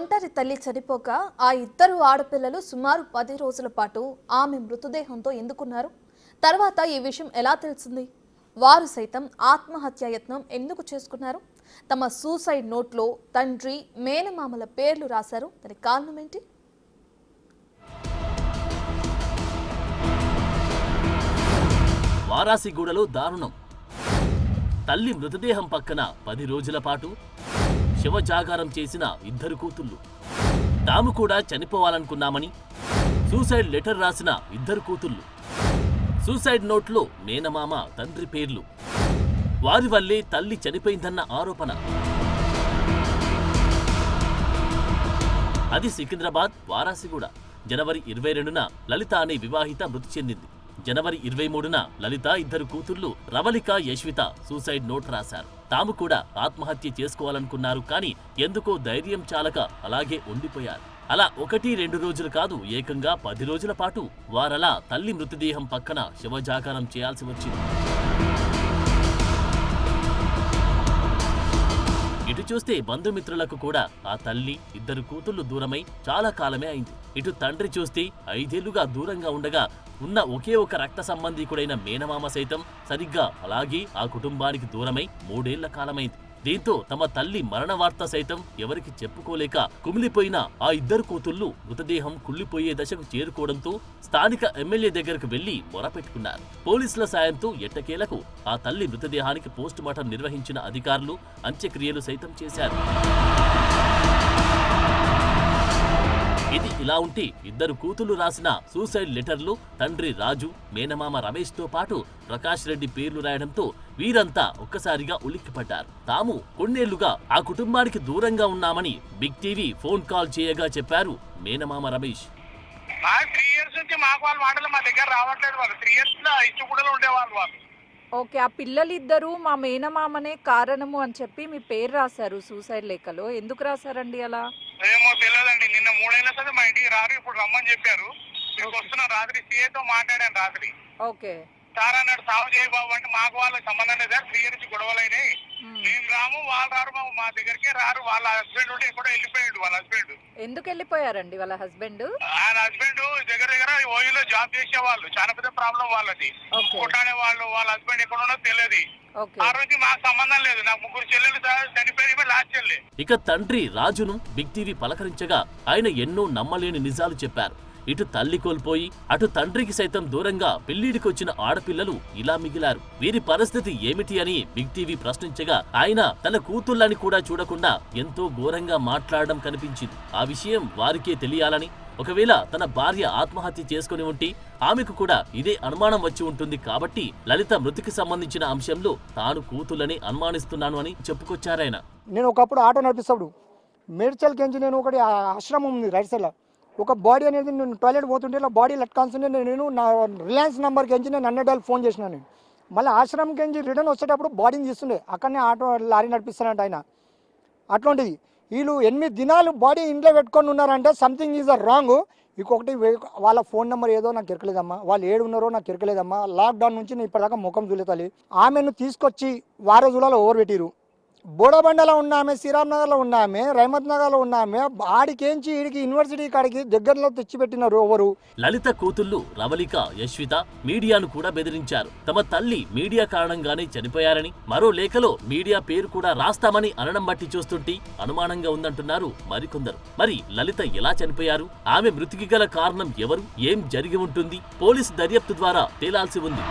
ఒంటరి తల్లి చనిపోక ఆ ఇద్దరు ఆడపిల్లలు సుమారు 10 రోజుల పాటు ఆమె మృతదేహంతో ఎందుకున్నారు? తర్వాత ఈ విషయం ఎలా తెలిసింది? వారు సైతం ఆత్మహత్య యత్నం ఎందుకు చేసుకున్నారు? తమ సూసైడ్ నోట్లో తండ్రి మేనమామల పేర్లు రాశారు. దానికి కారణం ఏంటి? వారాసిగూడలో దారుణం. తల్లి మృతదేహం పక్కన 10 రోజుల పాటు శవజాగారం చేసిన ఇద్దరు కూతుళ్ళు. తాము కూడా చనిపోవాలనుకున్నామని సూసైడ్ లెటర్ రాసిన ఇద్దరు కూతుళ్ళు. సూసైడ్ నోట్లో మేనమామ తండ్రి పేర్లు. వారి వల్లే తల్లి చనిపోయిందన్న ఆరోపణ. అది సికింద్రాబాద్ వారాసిగూడ. జనవరి 22న లలిత అనే వివాహిత మృతి చెందింది. జనవరి 23న లలిత ఇద్దరు కూతుళ్లు రవళిక, యశ్విత సూసైడ్ నోట్ రాశారు. తాము కూడా ఆత్మహత్య చేసుకోవాలనుకున్నారు. కానీ ఎందుకో ధైర్యం చాలక అలాగే ఉండిపోయారు. అలా 1-2 రోజులు కాదు, ఏకంగా 10 రోజుల పాటు వారలా తల్లి మృతదేహం పక్కన శవజాగారం చేయాల్సి వచ్చింది. ఇటు చూస్తే బంధుమిత్రులకు కూడా ఆ తల్లి, ఇద్దరు కూతుళ్లు దూరమై చాలా కాలమే అయింది. ఇటు తండ్రి చూస్తే 5 ఏళ్లుగా దూరంగా ఉండగా ఉన్న ఒకే ఒక రక్త సంబంధీకుడైన మేనమామ సైతం సరిగ్గా అలాగే ఆ కుటుంబానికి దూరమై 3 ఏళ్ల కాలమైంది. దీంతో తమ తల్లి మరణ వార్త సైతం ఎవరికి చెప్పుకోలేక కుమిలిపోయిన ఆ ఇద్దరు కూతుళ్లు మృతదేహం కుళ్లిపోయే దశకు చేరుకోవడంతో స్థానిక ఎమ్మెల్యే దగ్గరకు వెళ్లి మొరపెట్టుకున్నారు. పోలీసుల సాయంతో ఎట్టకేలకు ఆ తల్లి మృతదేహానికి పోస్టుమార్టం నిర్వహించిన అధికారులు అంత్యక్రియలు సైతం చేశారు. ఇది ఇలా ఉంటే ఇద్దరు కూతుళ్లు రాసిన సూసైడ్ లెటర్లు తండ్రి రాజు, మేనమామ రమేష్ తో పాటు ప్రకాష్ రెడ్డి పేర్లు రాయడంతో వీరంతా ఒక్కసారిగా ఉలిక్కిపడ్డారు. తాము కొన్నేళ్లుగా ఆ కుటుంబానికి దూరంగా ఉన్నామని బిగ్ టీవీ ఫోన్ కాల్ చేయగా చెప్పారు మేనమామ రమేష్. 3 years నుంచి మాకు వాళ్ళ మాటలు మా దగ్గర రావట్లేదు. వాళ్ళు 3 years లో ఇచ్చుకూడలో ఉండేవాళ్ళు వాళ్ళు. ఓకే, ఆ పిల్లలిద్దరూ మా మేనమామనే కారణము అని చెప్పి మీ పేరు రాశారు సూసైడ్ లేఖలో. ఎందుకు రాశారండి అలా? ఏమో తెలియదండి. నిన్న 3 ఏళ్ళ సరే మా ఇంటికి రారు, ఇప్పుడు రమ్మని చెప్పారు. మీకు వస్తున్న రాత్రి సీఏతో మాట్లాడాను రాత్రి. ఓకే సార్ అన్నాడు సాగు చేయ బాబు అంటే మాకు వాళ్ళకి సంబంధం లేదు సార్, 3 years నుంచి గొడవలైనాయి, మేము రాము వాళ్ళు రారు, మా దగ్గరికే రారు. వాళ్ళ హస్బెండ్ ఉంటే ఎక్కడో వెళ్ళిపోయాడు. వాళ్ళ హస్బెండ్ ఎందుకు వెళ్ళిపోయారండి? వాళ్ళ హస్బెండ్ ఆయన హస్బెండ్ దగ్గర ఓయూలో జాబ్ చేసేవాళ్ళు. చాలా పెద్ద ప్రాబ్లం వాళ్ళది. కొట్టాడే వాళ్ళు. వాళ్ళ హస్బెండ్ ఎక్కడ ఉన్నదో తెలియదు. ఆ రోజు మాకు సంబంధం లేదు. నాకు 3 చెల్లెలు చనిపోయి లాస్ట్ చెల్లి. ఇక తండ్రి రాజును బిగ్ టీవీ పలకరించగా ఆయన ఎన్నో నమ్మలేని నిజాలు చెప్పారు. ఇటు తల్లి కోల్పోయి అటు తండ్రికి సైతం దూరంగా పెళ్లిడికొచ్చిన ఆడపిల్లలు ఇలా మిగిలారు. వీరి పరిస్థితి ఏమిటి అని బిగ్ టీవీ ప్రశ్నించగా ఆయన తన కూతుళ్ళని కూడా చూడకుండా ఎంతో ఘోరంగా మాట్లాడడం కనిపించింది. ఆ విషయం వారికే తెలియాలని, ఒకవేళ తన భార్య ఆత్మహత్య చేసుకుని ఉంటే ఆమెకు కూడా ఇదే అనుమానం వచ్చి ఉంటుంది కాబట్టి లలిత మృతికి సంబంధించిన అంశంలో తాను కూతుళ్ళని అనుమానిస్తున్నాను అని చెప్పుకొచ్చారాయన. నేను ఒకప్పుడు ఆటో నడిపిస్తాడు మేడ్చల్ కెంచి నేను ఒకటి ఆశ్రమం ఉంది రైట్ సైడ్ లో ఒక బాడీ అనేది నేను టాయిలెట్ పోతుంటే ఇలా బాడీ లట్కాల్సిందే. నేను నా రిలయన్స్ నెంబర్కి ఎంచి నేను 100 ఫోన్ చేసినా. నేను మళ్ళీ ఆశ్రమంకి ఎంచి రిటర్న్ వచ్చేటప్పుడు బాడీని తీస్తుండే, అక్కడనే ఆటో లారీ నడిపిస్తానంట ఆయన. అట్లాంటిది వీళ్ళు 8 దినాలు బాడీ ఇంట్లో పెట్టుకొని ఉన్నారంటే సంథింగ్ ఈజ్ రాంగ్. ఇంకొకటి వాళ్ళ ఫోన్ నెంబర్ ఏదో నాకు ఎరకలేదమ్మా, వాళ్ళు ఏడు ఉన్నారో నాకు ఎరకలేదమ్మా. లాక్డౌన్ నుంచి నేను ఇప్పటిదాకా ముఖం చూలేతాలి. ఆమెను తీసుకొచ్చి వారోజులలో ఓవర్ పెట్టిరు. బోడబండలో ఉన్నామే, శ్రీరామ్ నగర్లో ఉన్నామే, రహమత్ నగర్లో ఉన్నామే. ఆడికేంచి ఈడికి యూనివర్సిటీ కాడికి దగ్గరలో తెచ్చిపెట్టినారు ఎవరు. లలిత కూతుళ్లు రవళిక, యశ్విత మీడియాను కూడా బెదిరించారు. తమ తల్లి మీడియా కారణంగానే చనిపోయారని, మరో లేఖలో మీడియా పేరు కూడా రాస్తామని అనడం బట్టి చూస్తుంటే అనుమానంగా ఉందంటున్నారు మరికొందరు. మరి లలిత ఎలా చనిపోయారు? ఆమె మృతికి గల కారణం ఎవరు? ఏం జరిగి ఉంటుంది? పోలీసు దర్యాప్తు ద్వారా తేలాల్సి ఉంది.